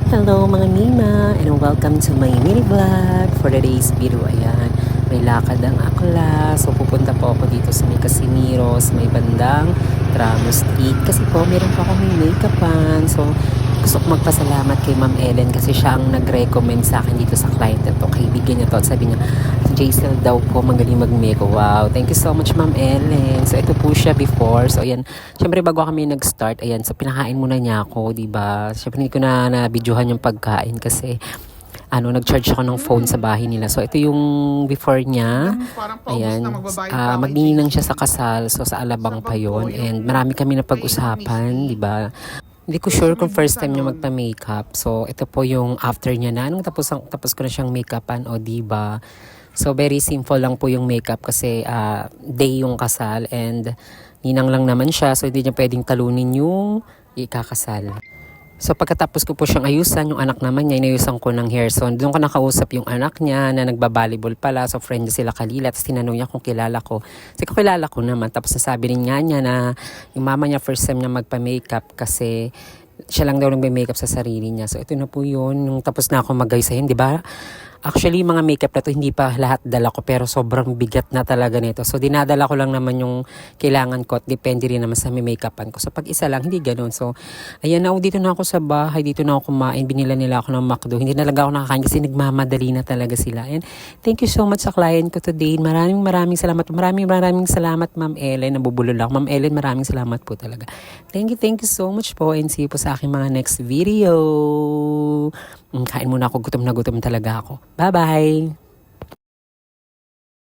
Hello mga Nina and welcome to my mini vlog for today's video. Ayan, may lakad ang akla. So pupunta po ako dito sa may Casimiro, sa may bandang Tramo Street. Kasi po meron pa akong make-upan. So gusto ko magpasalamat kay Ma'am Ellen kasi siya ang nag-recommend sa akin dito sa client na to. Kaibigan niya to at sabi niya, Jaisel daw po magaling mag-makeup. Wow, thank you so much Ma'am Ellen. So ito po siya before. So ayan, syempre bago kami nag-start, ayan, so pinakain muna niya ako, diba? Syempre hindi ko na videohan yung pagkain kasi nag-charge ako ng phone sa bahay nila. So ito yung before niya. Ayan, magninang siya sa kasal. So sa Alabang pa yon. And marami kami na pag-usapan, diba? Hindi ko sure kung first time niya magpa-makeup. So ito po yung after niya na. Tapos ko na siyang makeupan, o diba? So very simple lang po yung makeup kasi day yung kasal and ninang lang naman siya. So hindi niya pwedeng talunin yung ikakasal. So pagkatapos ko po siyang ayusan, yung anak naman niya, inayusan ko ng hair. So doon ko nakausap yung anak niya na nagbabalibol pala. So friend niya sila Kalila. Tapos tinanong niya kung kilala ko. Kasi kilala ko naman. Tapos nasabi rin nga niya na yung mama niya first time niya magpa-makeup kasi siya lang daw nagbe-makeup sa sarili niya. So ito na po yun. Nung tapos na ako mag-ayusahin, di ba? Actually, mga makeup na to, hindi pa lahat dala ko pero sobrang bigat na talaga nito. So, dinadala ko lang naman yung kailangan ko at depende rin naman sa may makeupan ko. So, pag isa lang, hindi ganun. So, ayan na, dito na ako sa bahay, dito na ako kumain, binila nila ako ng McDo. Hindi talaga ako nakakain kasi nagmamadali na talaga sila. And thank you so much sa client ko today. Maraming salamat. Maraming salamat, Ma'am Ellen. Nabubulol ako. Ma'am Ellen, maraming salamat po talaga. Thank you so much po and see you po sa aking mga next video. Kain muna ako, gutom na gutom talaga ako. Bye-bye!